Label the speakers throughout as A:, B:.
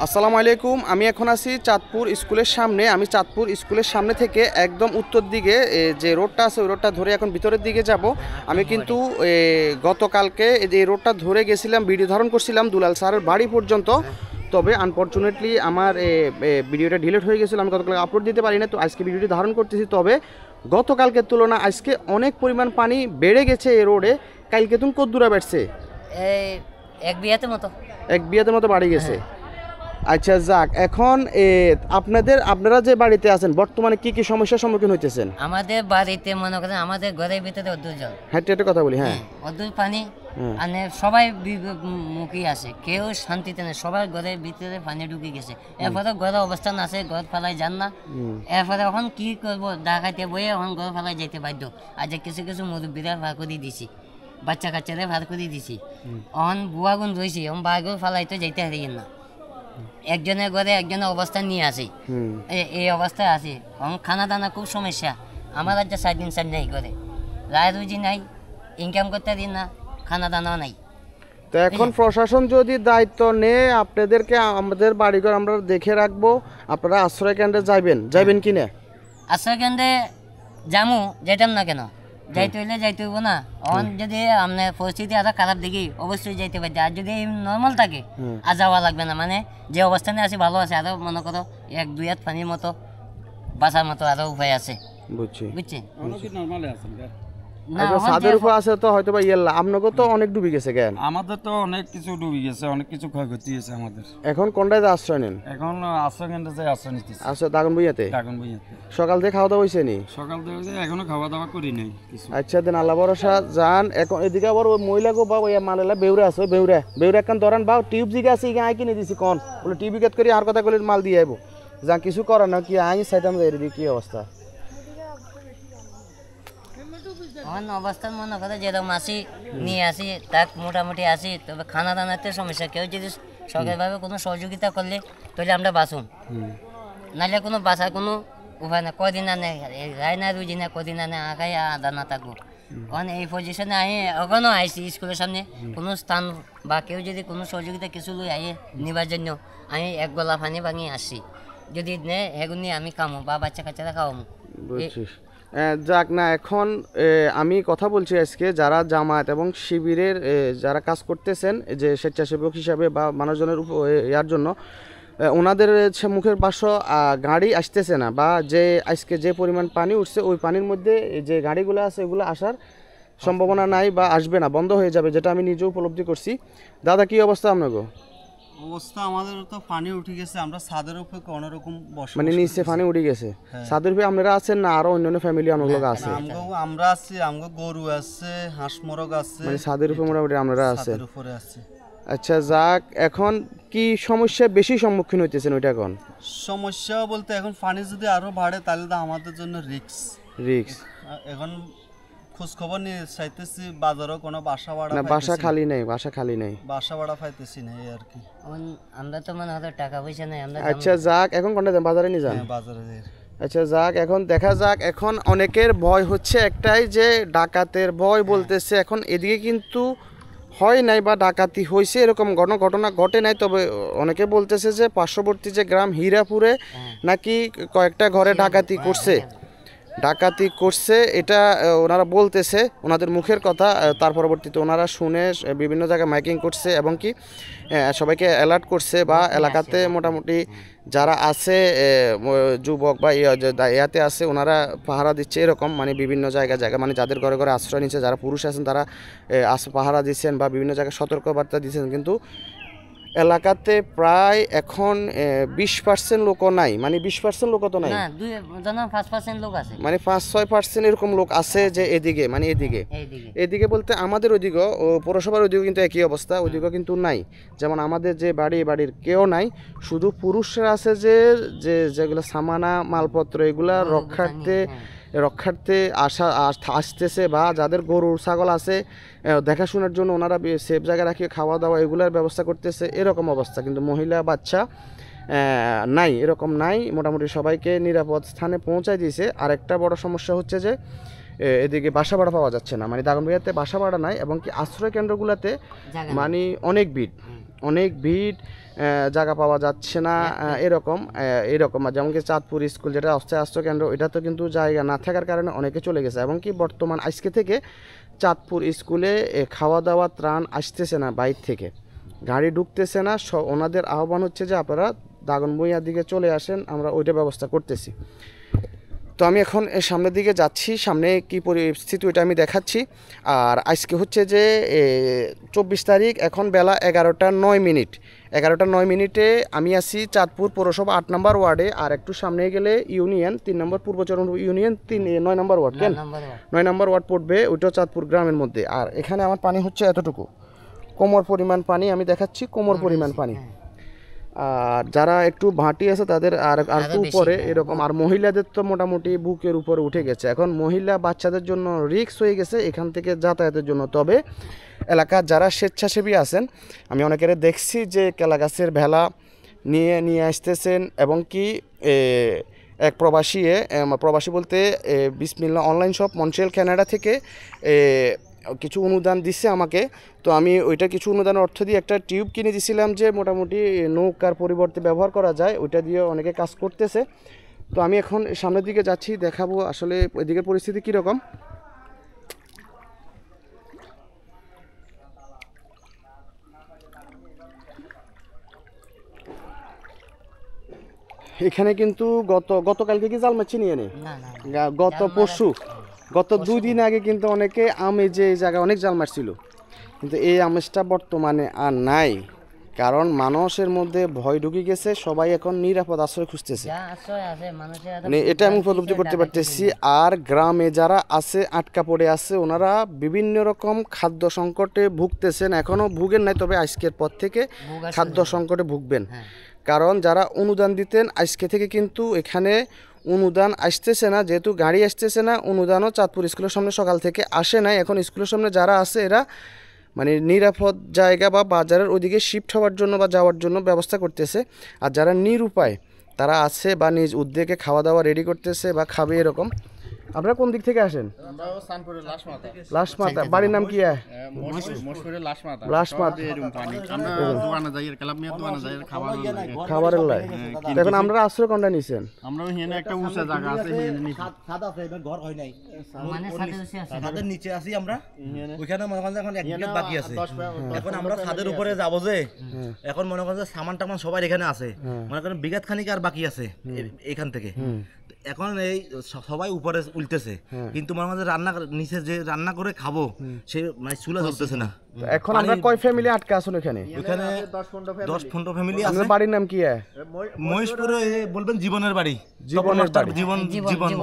A: আসসালামু আলাইকুম। আমি এখন আছি চাঁদপুর স্কুলের সামনে। আমি চাঁদপুর স্কুলের সামনে থেকে একদম উত্তর দিকে যে রোডটা আছে ওই রোডটা ধরে এখন ভিতরের দিকে যাব। আমি কিন্তু গতকালকে এই রোডটা ধরে গেছিলাম, ভিডিও ধারণ করছিলাম দুলাল স্যারের বাড়ি পর্যন্ত। তবে আনফর্চুনেটলি আমার ভিডিওটা ডিলিট হয়ে গেছিলো, আমি গতকাল আপলোড দিতে পারি না। তো আজকে ভিডিওটি ধারণ করতেছি। তবে গতকালকের তুলনা আজকে অনেক পরিমাণ পানি বেড়ে গেছে এই রোডে। কালকে তুমি কত দূরে বেড়ছে?
B: এক বিয়াতে মতো
A: বাড়ি গেছে। আচ্ছা যাক, এখন আপনারা যে বাড়িতে আছেন বর্তমানে কি কি সমস্যার সম্মুখীন হইতেছেন?
B: আমাদের বাড়িতে মনে করেন আমাদের ঘরের ভিতরে অদ্ভুত জল,
A: হেঁটে কথা বলি। হ্যাঁ,
B: অদ্ভুত পানি। মানে সবাই মুখী আছে, কেউ শান্তিতে নেই, সবার ঘরের ভিতরে পানি ঢুকে গেছে। এরপরে ঘরের অবস্থান আছে, ঘর ফেলাই যান না। এরপরে এখন কি করবো, ডাকাইতে বইয়ে এখন ঘর ফেলাই যাইতে বাধ্য। আজ কিছু কিছু মুরব্বীরা ভার করে দিছি, বাচ্চা কাচ্চাদের ভার করে দিছি। এখন বুয়াগুন রয়েছে, এখন বাঘর ফেলাইতে যাইতে হারিয়ে না। একজনের ঘরে একজনের অবস্থান নিয়ে আসি, এই অবস্থায় আছি। খানা দানা খুব সমস্যা। আমার আজ 4 দিন 4 নাই করে, রায় রুজি নাই, ইনকাম করতে দিন না, খানা দানাও নাই।
A: তো এখন প্রশাসন যদি দায়িত্ব নেয় আপনাদেরকে, আমাদের বাড়িঘর আমরা দেখে রাখবো, আপনারা আশ্রয় কেন্দ্রে যাইবেন কি না?
B: আশ্রয় কেন্দ্রে যামু, যেতাম না কেন, যাইতে হইলে যাইতে হইব না। এখন যদি আপনার পরিস্থিতি আরো খারাপ দেখি অবশ্যই যাইতে পারছি। আর যদি নর্মাল থাকে আর যাওয়া লাগবে না। মানে যে অবস্থানে আছে ভালো আছে, আরো মনে করো 1-2 হাত পানির মতো বাঁচার মতো আরো উপায় আছে। বুঝছেন?
A: ছাদের উপর আছে তো হয়তো বা ইয়েলা। আপনাকে তো অনেক ডুবে গেছে কেন?
C: আমাদের তো অনেক কিছু ডুবে গেছে, অনেক কিছু ক্ষয়ক্ষতি হয়েছে আমাদের।
A: এখন কোনটায় আশ্রয় নেন?
C: এখন আশ্রয় কেন্দ্রে যাই আশ্রয় নিতেছি।
A: আচ্ছা, দাগন বইয়াতে। সকাল থেকে খাওয়া দাওয়া হয়েছে নি?
C: সকাল থেকে এখনো খাওয়া দাওয়া করি নাই কিছু।
A: আচ্ছা দেন, আল্লাহ ভরসা যান। এখন এদিকে আবার ওই মহিলা গো বা ওই মালেলা বেউরে আছে, ওই বেউরে একখান ধরান বা টিউব জিগে আছে, ইগে আই কিনে দিছি কোন বলে টিভি গেট করি আর কথা কলি মাল দিয়ে আইবো। যা কিছু করার না কি আই চাইতাম যে এদিকে কি অবস্থা।
B: অবস্থান মনে করে যেরকম আসি নিয়ে আসি, তাক মোটামুটি আসি। তবে খানা দানাতে সমস্যা, কেউ যদি সরকারিভাবে কোনো সহযোগিতা করলে তাহলে আমরা বাঁচুন, নাহলে কোনো বাঁচার কোনো উপায় না। কদিন আনে রায় না রুজি না, কদিন আনে আগাই দানা থাকবো। কারণ এই পজিশনে আই এখনও আইসি স্কুলের সামনে কোনো স্থান বা কেউ যদি কোনো সহযোগিতা কিছু লই আইয়ে নিবার জন্য আমি 1 গলা পানি ভাঙিয়ে আসছি। যদি নে এগুনি আমি খামো বা বাচ্চা কাচ্চারা খাওয়ামো।
A: যাক না, এখন আমি কথা বলছি আজকে যারা জামায়াত এবং শিবিরের যারা কাজ করতেছেন, যে স্বেচ্ছাসেবক হিসাবে বা মানুষজনের ইয়ার জন্য, ওনাদের মুখের পাশে গাড়ি আসতেছে না, বা যে আজকে যে পরিমাণ পানি উঠছে ওই পানির মধ্যে যে গাড়িগুলো আছে এগুলো আসার সম্ভাবনা নাই বা আসবে না, বন্ধ হয়ে যাবে, যেটা আমি নিজে উপলব্ধি করছি। দাদা কি অবস্থা আপনাকে?
D: অবস্থা আমাদের তো পানি উঠে গেছে, আমরা ছাদের উপরে কোনো রকম বসে,
A: মানে নিচে পানি উঠে গেছে। ছাদের উপরে আপনারা আছেন না আরো অন্যান্য ফ্যামিলি অনেক লোক আছে?
D: আমরা আছি, আমগো গরু আছে, হাঁস মোরগ আছে,
A: মানে ছাদের উপরে মোটামুটি আপনারা আছে।
D: ছাদের উপরে আছে।
A: আচ্ছা যাক, এখন কি সমস্যা বেশি সম্মুখীন হইতেছেন ওইটা? কোন
D: সমস্যা বলতে এখন পানি যদি আরো বাড়ে তাহলে তো আমাদের জন্য রিস্ক। এখন খোঁজ খবর নিয়ে চাইতেছি, বাজারও কোনো বাসা ভাড়া
A: না, বাসা খালি নাই,
D: বাসা ভাড়া পাইতেছি না, এই আর কি।
B: আমরা তো মনে হয় টাকা পয়সা নাই আমরা।
A: আচ্ছা যাক, এখন কোনটা বাজারে নিয়ে যান?
D: বাজারে যাই।
A: আচ্ছা যাক, এখন দেখা যাক। এখন অনেকের ভয় হচ্ছে একটাই, যে ডাকাতের ভয় বলতেছে। এখন এদিকে কিন্তু হয় নাই বা ডাকাতি হয়েছে এরকম ঘটনা ঘটে নাই। তবে অনেকে বলতেছে যে পার্শ্ববর্তী যে গ্রাম হীরাপুরে নাকি কয়েকটা ঘরে ডাকাতি করছে, এটা ওনারা বলতেছে, ওনাদের মুখের কথা। তার পরবর্তীতে ওনারা শুনে বিভিন্ন জায়গায় মাইকিং করছে এবং কি সবাইকে অ্যালার্ট করছে, বা এলাকাতে মোটামুটি যারা আছে যুবক বা ইয়াতে আছে ওনারা পাহারা দিচ্ছে এরকম। মানে বিভিন্ন জায়গায় মানে যাদের ঘরে ঘরে আশ্রয় নিচ্ছে, যারা পুরুষ আছেন তারা পাহারা দিচ্ছেন বা বিভিন্ন জায়গায় সতর্কবার্তা দিচ্ছেন। কিন্তু এলাকাতে প্রায় এখন 20% লোকও নাই, মানে 20% লোকও তো নাই,
B: 5% লোক আছে,
A: মানে 5-6% এরকম লোক আছে। যে এদিকে মানে এদিকে বলতে আমাদের ওইদিকে পৌরসভার ওইদিকে কিন্তু একই অবস্থা, ওইদিকে কিন্তু নাই। যেমন আমাদের যে বাড়ির কেউ নাই, শুধু পুরুষরা আছে যেগুলো সামানা মালপত্র এগুলা রক্ষার্থে আসতেছে, বা যাদের গরু ছাগল আছে দেখাশোনার জন্য ওনারা সেফ জায়গায় রাখি খাওয়া দাওয়া এগুলার ব্যবস্থা করতেছে, এরকম অবস্থা। কিন্তু মহিলা বাচ্চা নাই, এরকম নাই। মোটামুটি সবাইকে নিরাপদ স্থানে পৌঁছায় দিয়েছে। আর একটা বড় সমস্যা হচ্ছে যে এদিকে বাসা ভাড়া পাওয়া যাচ্ছে না, মানে দাগনভূঞাতে বাসা ভাড়া নাই, এবং কি আশ্রয় কেন্দ্রগুলোতে মানে অনেক ভিড়। অনেক ভিড়, জায়গা পাওয়া যাচ্ছে না, এরকম যেমন কি চাঁদপুর স্কুল যেটা অস্থায়ী কেন্দ্র, এটা তো কিন্তু জায়গা না থাকার কারণে অনেকে চলে গেছে। এবং কি বর্তমান আজকে থেকে চাঁদপুর স্কুলে খাওয়া দাওয়া ত্রাণ আসতেছে না, বাইর থেকে গাড়ি ঢুকতেছে না। ওনাদের আহ্বান হচ্ছে যে আপনারা দাগনভূঞার দিকে চলে আসেন, আমরা ওইটা ব্যবস্থা করতেছি। তো আমি এখন সামনের দিকে যাচ্ছি, সামনে কি পরিস্থিতি ওইটা আমি দেখাচ্ছি। আর আজকে হচ্ছে যে 24 তারিখ, এখন বেলা 11:09 আমি আছি চাঁদপুর পৌরসভা 8 নম্বর ওয়ার্ডে। আর একটু সামনে গেলে ইউনিয়ন 3 নম্বর পূর্বচরণ ইউনিয়ন 9 নম্বর ওয়ার্ড, কেন 9 নম্বর ওয়ার্ড পড়বে, ওইটাও চাঁদপুর গ্রামের মধ্যে। আর এখানে আমার পানি হচ্ছে এতটুকু, কোমর পরিমাণ পানি, আমি দেখাচ্ছি কোমর পরিমাণ পানি। আর যারা একটু ভাটি আছে তাদের আর একটু উপরে এরকম। আর মহিলাদের তো মোটামুটি বুকের উপরে উঠে গেছে। এখন মহিলা বাচ্চাদের জন্য রিস্ক হয়ে গেছে এখান থেকে যাতায়াতের জন্য। তবে এলাকার যারা স্বেচ্ছাসেবী আছেন, আমি অনেকের দেখছি যে কেলা গাছের ভেলা নিয়ে আসতেছেন। এবং কি এক প্রবাসী বলতে বিসমিল্লাহ অনলাইন শপ মন্ট্রিয়াল কানাডা থেকে কিছু অনুদান দিচ্ছে আমাকে। তো আমি ওইটা কিছু অনুদানের অর্থ দিয়ে একটা টিউব কিনে দিয়েছিলাম, যে মোটামুটি নৌকার পরিবর্তে ব্যবহার করা যায়, ওইটা দিয়ে অনেকে কাজ করতেছে। তো আমি এখন সামনের দিকে যাচ্ছি, দেখাবো আসলে এদিকের পরিস্থিতি কীরকম। এখানে কিন্তু গতকালকে কি জাল মাছ নিয়ে নেই, গত 2 দিন আগে কিন্তু অনেকে আমেজে এই জায়গায় অনেক জাল মারছিল, কিন্তু এই আমেজটা বর্তমানে আর নাই। কারণ মানুষের মধ্যে ভয় ঢুকে গেছে, সবাই এখন নিরাপদ আশ্রয় খুঁজতেছে, মানে এটা আমি উপলব্ধি করতে পারতেছি। আর গ্রামে যারা আছে আটকা পড়ে আছে, ওনারা বিভিন্ন রকম খাদ্য সংকটে ভুগতেছেন, এখনও ভুগেন নাই, তবে আজকের পর থেকে খাদ্য সংকটে ভুগবেন। কারণ যারা অনুদান দিতেন আজকে থেকে কিন্তু এখানে অনুদান আসতেছে না, যেহেতু গাড়ি আসতেছে না, অনুদানও চাঁদপুর স্কুলের সামনে সকাল থেকে আসে নাই। এখন স্কুলের সামনে যারা আছে এরা মানে নিরাপদ জায়গা বা বাজারের ওইদিকে শিফট হওয়ার জন্য বা যাওয়ার জন্য ব্যবস্থা করতেছে। আর যারা নিরুপায় তারা আছে বা নিজ উদ্যোগে খাওয়া দাওয়া রেডি করতেছে বা খাবে এরকম। আপনারা কোন দিক থেকে আসেন? লাশমাতা। বাড়ির নাম কি? খাবারের লাই। এখন আমরা আশ্রয় কোনটা নিছেন?
E: আমরা এখানে একটা উঁচা জায়গা আছে, ছাদ আছে, ঘর হয় নাই,
B: মানে
E: ছাদের নিচে আছি আমরা। ওইখানে মনে করেন এখন 1 মিনিট বাকি আছে, এখন আমরা ছাদের উপরে যাব যে, এখন মনে করেন সামান টামান সবাই এখানে আছে, মনে করেন বিঘাত খানিক আর বাকি আছে এখান থেকে। এখন এই সবাই উপরে উঠতেছে, কিন্তু মনে হয় রান্না নিচে যে রান্না করে খাবো সে মানে চুলা জ্বলতেছে না।
A: এখন আমরা কয় ফ্যামিলি আটকা আছেন এখানে?
E: এখানে 10-15 ফ্যামিলি আছে।
A: বাড়ির নাম কি?
E: মহেশপুরে বলবেন জীবনের বাড়ি, জীবন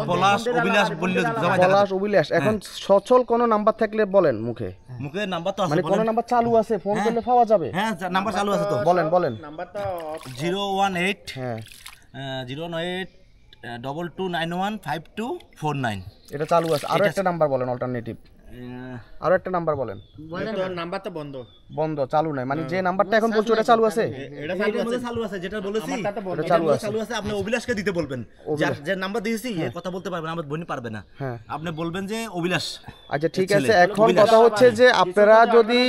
E: পলাশ অভিলাষ বললে
A: পলাশ অভিলাষ। এখন সচল কোন নাম্বার থাকলে বলেন, মুখে
E: নাম্বার তো আছে,
A: মানে কোন নাম্বার চালু আছে, ফোন করলে পাওয়া যাবে?
E: হ্যাঁ নাম্বার চালু আছে তো,
A: বলেন
E: নাম্বারটা 018 098 22915249
A: এটা চালু আছে। আরো একটা নাম্বার বলেন, অল্টারনেটিভ আরো একটা নাম্বার বলেন।
E: নাম্বারটা
A: বন্ধ, চালু নাই, মানে যে নাম্বারটা এখন বলছো এটা চালু আছে?
E: এটা চালু আছে, যেটা বলেছি
A: এটা চালু আছে।
E: আপনি অভিলাষকে দিতে বলবেন, যে নাম্বার দিয়েছি এর কথা বলতে পারবেন, আমার বোন পারবে না, আপনি বলবেন যে অভিলাষ।
A: আচ্ছা ঠিক আছে। এখন কথা হচ্ছে যে আপনারা যদি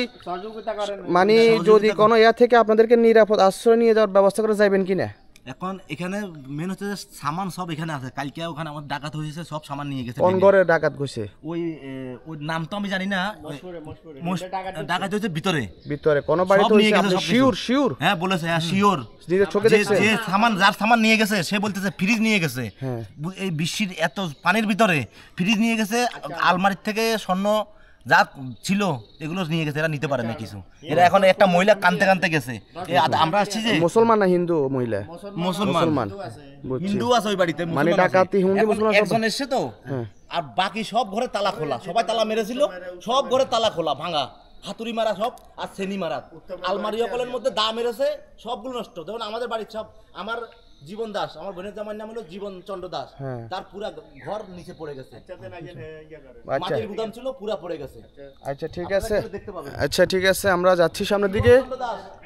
A: মানে যদি কোনো ইয়া থেকে আপনাদেরকে নিরাপদ আশ্রয় নিয়ে যাওয়ার ব্যবস্থা করে যাবেন কিনা?
E: এখন এখানে মেন হচ্ছে সামান সব এখানে আছে, কালকে ওখানে আমার ডাকাত হয়েছে, সব সামান নিয়ে গেছে।
A: কোন ঘরে ডাকাত গেছে?
E: ওই নাম তো আমি জানি না, ডাকাত হয়েছে ভিতরে কোন বাড়িতে হয়েছে? আপনি শিওর? হ্যাঁ বলেছে, হ্যাঁ শিওর,
A: নিজের চোখে দেখছেন?
E: যে যার সামান নিয়ে গেছে সে বলতেছে ফ্রিজ নিয়ে গেছে, এই বৃষ্টির এত পানির ভিতরে ফ্রিজ নিয়ে গেছে, আলমারির থেকে স্বর্ণ যা ছিল এগুলো নিয়ে গেছে, এরা নিতে পারে না কিছু। এরা এখন একটা মহিলা কানতে গেছে। আমরা আসছি যে
A: মুসলমান না হিন্দু? মহিলা
E: মুসলমান, হিন্দু আছে ওই বাড়িতে,
A: মানে ডাকাতি হিন্দু মুসলমান
E: একজন এসছে তো। আর বাকি সব ঘরে তালা খোলা, সবাই তালা মেরেছিল, সব ঘরে তালা খোলা ভাঙা, হাতুড়ি মারা সব, আর সেনি মারা, আলমারি কলের মধ্যে দা মেরেছে, সবগুলো নষ্ট। দেখুন আমাদের বাড়ির সব, আমার জীবন দাস, আমার বোনের জামার নাম হলো জীবন চন্দ্র দাস, তার পুরা ঘর নিচে পড়ে গেছে, মাটির গুদাম ছিল পুরা পড়ে গেছে।
A: আচ্ছা ঠিক আছে, আমরা যাচ্ছি সামনের দিকে।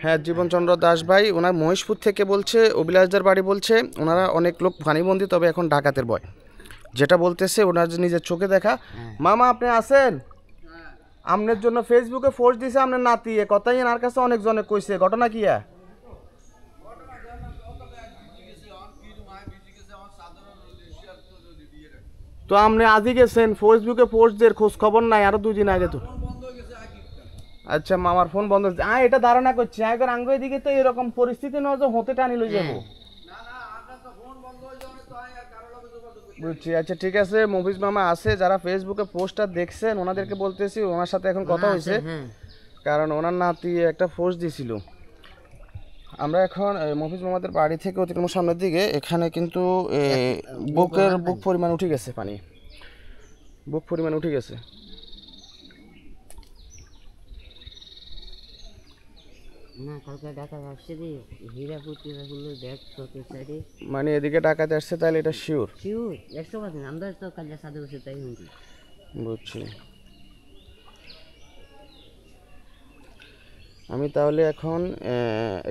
A: হ্যাঁ, জীবন চন্দ্র দাস ভাই, ওনার মহেশপুর থেকে বলছে, অভিলাষদার বাড়ি বলছে, ওনারা অনেক লোক ফানিবন্দি, তবে এখন ডাকাতের ভয়, যেটা বলতেছে ওনার নিজের চোখে দেখা। মামা আপনি আছেন? আপনার জন্য ফেসবুকে পোস্ট দিছে আপনার নাতি, এ কথাই এনার কাছে অনেকজনে কইছে, ঘটনা কি? তো আপনি আজই গেছেন ফেসবুকে পোস্ট দের খোঁজ খবর নাই আরো 2 দিন আগে তো। আচ্ছা মামার ফোন বন্ধ হচ্ছে, এটা ধারণা করছি আগের আঙ্গ এদিকে তো এরকম পরিস্থিতি নয় যে হতে টানি লই যাবো। বুঝছি, আচ্ছা ঠিক আছে। মফিজ মামা আছে যারা ফেসবুকে পোস্টটা দেখছেন ওনাদেরকে বলতেছি ওনার সাথে এখন কথা হয়েছে, কারণ ওনার নাতি একটা পোস্ট দিছিল। আমরা এখন মফিজ মামাদের বাড়ি থেকে অতিক্রম সামনের দিকে, এখানে কিন্তু বুক পরিমাণ উঠে গেছে, পানি বুক পরিমাণ উঠে গেছে। মানে এদিকে ডাকাতে আসছে তাহলে এটা শিওর? বুঝছি। আমি তাহলে এখন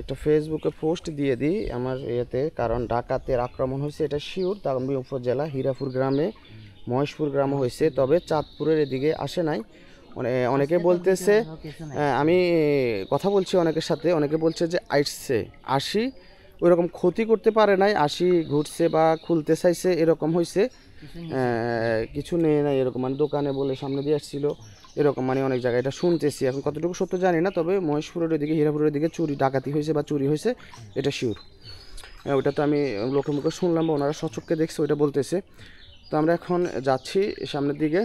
A: একটা ফেসবুকে পোস্ট দিয়ে দিই আমার ইয়েতে, কারণ ডাকাতের আক্রমণ হয়েছে এটা শিওর। দাগনভূঞা উপজেলা হীরাপুর গ্রামে, মহেশপুর গ্রামে হয়েছে, তবে চাঁদপুরের এদিকে আসে নাই। অনেকে বলতেছে, আমি কথা বলছি অনেকের সাথে, অনেকে বলছে যে আসি ওইরকম ক্ষতি করতে পারে নাই, আসি ঘুরছে বা খুলতে চাইছে এরকম হয়েছে, কিছু নেই নাই এরকম, মানে দোকানে বলে সামনে দিয়ে আসছিল এরকম, মানে অনেক জায়গায় এটা শুনতেছি। এখন কতটুকু সত্য জানি না, তবে মহেশপুরের ওইদিকে হীরাপুরের দিকে চুরি ডাকাতি হয়েছে বা চুরি হয়েছে এটা শিওর। ওইটা তো আমি লোকের মুখে শুনলাম বা ওনারা সচক্ষে দেখছে, ওইটা বলতেছে। তো আমরা এখন যাচ্ছি সামনের দিকে।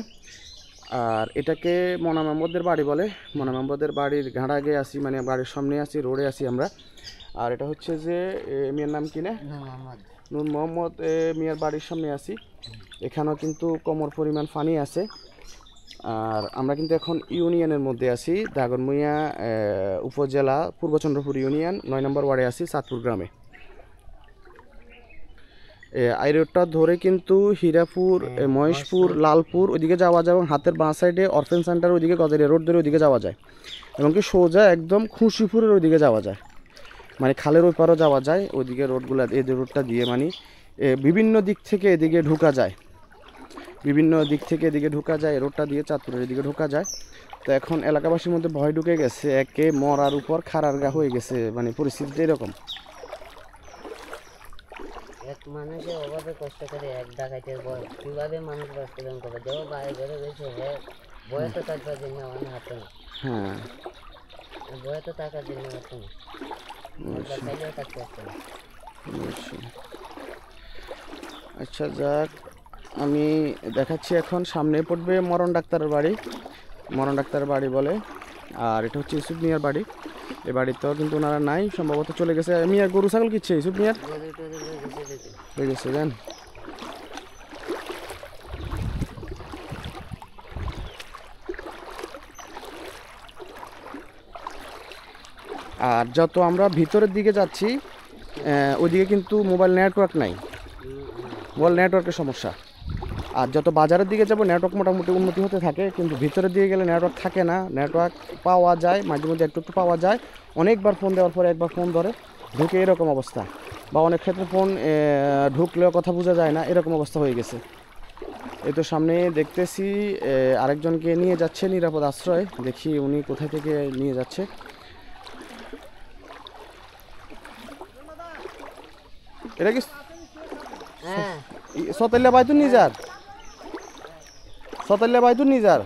A: আর এটাকে মনা মাহমুদের বাড়ি বলে, মনা মাহমুদের বাড়ির ঘাড় আগে আসি, মানে বাড়ির সামনে আসি, রোডে আসি আমরা। আর এটা হচ্ছে যে মেয়ের নাম কি না, নূর মোহাম্মদ মিয়ার বাড়ির সামনে আসি। এখানেও কিন্তু কোমর পরিমাণ পানি আছে। আর আমরা কিন্তু এখন ইউনিয়নের মধ্যে আছি, দাগনভূঞা উপজেলা পূর্বচন্দ্রপুর ইউনিয়ন 9 নম্বর ওয়ার্ডে আছি, চাঁদপুর গ্রামে। এই রোডটা ধরে কিন্তু হীরাপুর, মহেশপুর, লালপুর ওইদিকে যাওয়া যায়, এবং হাতের বাঁ সাইডে অরফেন সেন্টার ওইদিকে গজারিয়া রোড ধরে ওইদিকে যাওয়া যায়, এবং কি সোজা একদম খুশিপুরের ওইদিকে যাওয়া যায়, মানে খালের ওই পারও যাওয়া যায়। ওইদিকে রোডগুলো এই রোডটা দিয়ে মানে বিভিন্ন দিক থেকে এদিকে ঢোকা যায়, বিভিন্ন দিক থেকে এদিকে ঢোকা যায়, রোডটা দিয়ে চাঁদপুরের এদিকে ঢোকা যায়। তো এখন এলাকাবাসীর মধ্যে ভয় ঢুকে গেছে, একে মরার উপর খাড়ার গা হয়ে গেছে, মানে পরিস্থিতিটা এরকম।
B: এক মানুষে অভাবে কষ্ট করে এক ডাকাইতের বয় কিভাবে মানুষ বাস্তবায়ন করবে, যেও বাইরে ঘরে রয়েছে বয়ে তো থাকবার জন্য আমার হাতে না,
A: হ্যাঁ
B: বয়ে তো থাকার জন্য হাতে না, চাইলেও থাকতে পারছে না।
A: আচ্ছা যাক, আমি দেখাচ্ছি এখন সামনে পড়বে মরণ ডাক্তারের বাড়ি, মরণ ডাক্তারের বাড়ি বলে। আর এটা হচ্ছে ইউসুফ মিয়ার বাড়ি। এই বাড়িতেও কিন্তু ওনারা নাই, সম্ভবত চলে গেছে। মিয়ার গরু ছাগল কিচ্ছে ইউসুফ মিয়ার হয়ে গেছে জান। আর যত আমরা ভিতরের দিকে যাচ্ছি ওইদিকে কিন্তু মোবাইল নেটওয়ার্ক নাই, মোবাইল নেটওয়ার্কের সমস্যা। আর যত বাজারের দিকে যাবো নেটওয়ার্ক মোটামুটি উন্নতি হতে থাকে, কিন্তু ভিতরের দিকে গেলে নেটওয়ার্ক থাকে না। নেটওয়ার্ক পাওয়া যায় মাঝে মধ্যে, একটু একটু পাওয়া যায়, অনেকবার ফোন দেওয়ার পরে একবার ফোন ধরে ঢুকে এরকম অবস্থা, বা অনেক ক্ষেত্রে ফোন ঢুকলেও কথা বোঝা যায় না, এরকম অবস্থা হয়ে গেছে। এই তো সামনে দেখতেছি আরেকজনকে নিয়ে যাচ্ছে নিরাপদ আশ্রয়, দেখি উনি কোথায় থেকে নিয়ে যাচ্ছে। এটা কি সতাল্লা বাইতুন নিজার? সতাল্লা বাইতুন নিজার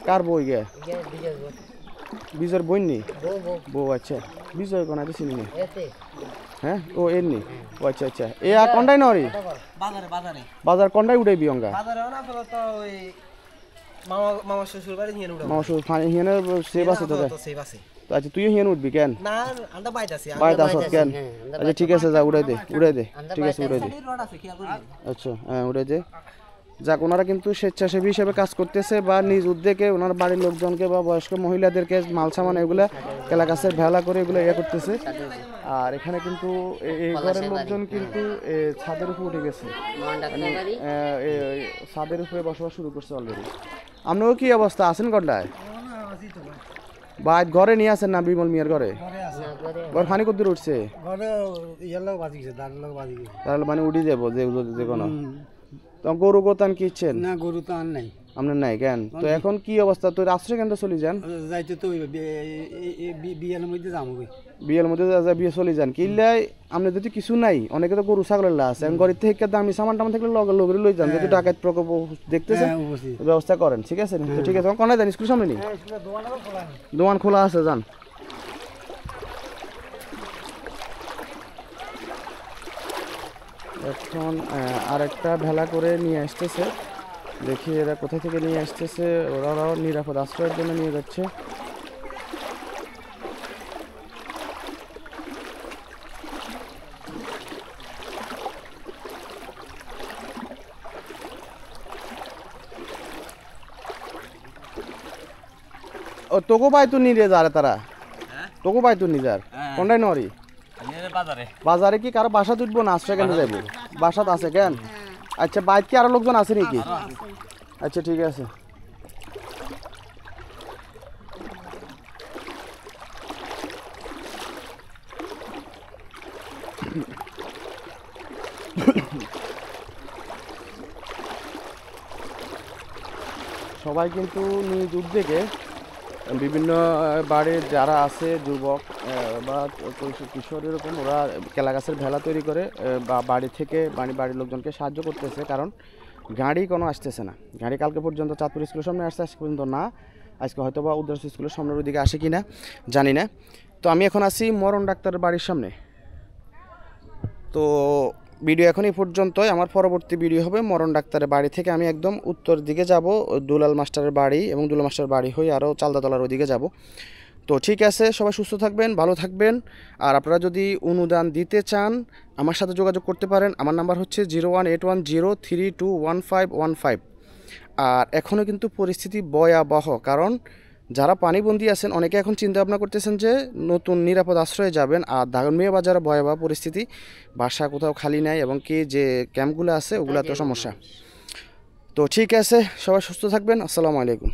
A: কার বই গে? বিজয়ের বই নি বউ? আচ্ছা বিজয় কোন চিনি নি? হ্যাঁ ও এর নি? ও আচ্ছা আচ্ছা। এ আর কন্ডাই নরি বাজার কন্ডাই উঠাই বিয়ঙ্গা মামা শ্বশুর ফানি হিয়ানে সেভ আছে তো? আচ্ছা তুইও হিয়ান উঠবি কেন? বাইত আস কেন? আচ্ছা ঠিক আছে যা উড়াই দে, উড়াই দে, ঠিক আছে উড়াই দে। আচ্ছা হ্যাঁ উড়াই দে। যাক, ওনারা কিন্তু স্বেচ্ছাসেবী হিসেবে কাজ করতেছে, বা নিজ উদ্যোগে ওনার বাড়ির লোকজনকে বা বয়স্ক মহিলাদেরকে মাল সামান এগুলা কেলা গাছের ভেলা করে এগুলো ইয়ে করতেছে। আর এখানে কিন্তু এই ঘরের লোকজন কিন্তু ছাদের উপরে উঠে গেছে, ছাদের উপরে বসবাস শুরু করছে অলরেডি। আপনারও কি অবস্থা আছেন কন্ডায়? বা ঘরে নিয়ে আসেন না বিমল মিয়ার ঘরে? ঘর ফানি কত দূর উঠছে? তাহলে মানে উঠে যাবো যে কোনো। তো গরু গোতান কি ইচ্ছেন
F: না গরু তো আর নাই
A: আপনার নাই কেন তো এখন কি অবস্থা তো আশ্রয় কেন্দ্র চলে যান
F: যাইতে তো বিয়ালের মধ্যে যাবো
A: বিয়ের মধ্যে যা বিয়ে চলে যান কিনলে আপনি যদি কিছু নাই অনেকে তো গরু ছাগলের আছে এখন গরিব থেকে দামি সামান টামান থাকলে লগের লই যান যদি ডাকাত প্রকোপ দেখতেছেন ব্যবস্থা করেন ঠিক আছে তো ঠিক আছে কোনে যান স্কুল সামনে নি দোকান খোলা আছে যান এখন আরেকটা ভেলা করে নিয়ে আসতেছে দেখি এরা কোথা থেকে নিয়ে আসতেছে ওরাও নিরাপদ আশ্রয়ের জন্য নিয়ে যাচ্ছে ও তোকে পাইতো নি রে যারে তারা তোকে পাইতো নি যার কোনটাই নরি বাজারে কি কারো বাসা তুলবো না আশ্রয় কেন যাবো বাসাত আছে কেন আচ্ছা বাইক কি আরো লোকজন আছে নাকি আচ্ছা ঠিক আছে সবাই কিন্তু নিজ উদ্যোগে বিভিন্ন বাড়ির যারা আছে যুবক বা কিশোর এরকম ওরা কেলা গাছের ভেলা তৈরি করে বা বাড়ি থেকে বাড়ির লোকজনকে সাহায্য করতেছে কারণ গাড়ি কোনো আসতেছে না গাড়ি কালকে পর্যন্ত চাঁদপুর স্কুলের সামনে আসছে আজকে পর্যন্ত না আজকে হয়তো বা উদ্দেশ্য স্কুলের সামনের ওইদিকে আসে কি না জানি না তো আমি এখন আছি মরণ ডাক্তারের বাড়ির সামনে তো ভিডিও এখন এই পর্যন্তই আমার পরবর্তী ভিডিও হবে মরণ ডাক্তারের বাড়ি থেকে আমি একদম উত্তর দিকে যাব দুলাল মাস্টারের বাড়ি এবং দুলাল মাস্টারের বাড়ি হয়ে আরও চালদাতলার ওইদিকে যাব তো ঠিক আছে সবাই সুস্থ থাকবেন ভালো থাকবেন আর আপনারা যদি অনুদান দিতে চান আমার সাথে যোগাযোগ করতে পারেন আমার নাম্বার হচ্ছে 01810321515 আর এখনও কিন্তু পরিস্থিতি ভয়াবহ কারণ যারা পানিবন্দী আছেন অনেকে এখন চিন্তা ভাবনা করতেছেন যে নতুন নিরাপদ আশ্রয়ে যাবেন আর দাগনমিয়া বাজারে ভয়াবহ পরিস্থিতি বাসা কোথাও খালি নাই এবং কি যে ক্যাম্পগুলো আছে ওগুলো তো সমস্যা তো ঠিক আছে সবাই সুস্থ থাকবেন আসসালামু আলাইকুম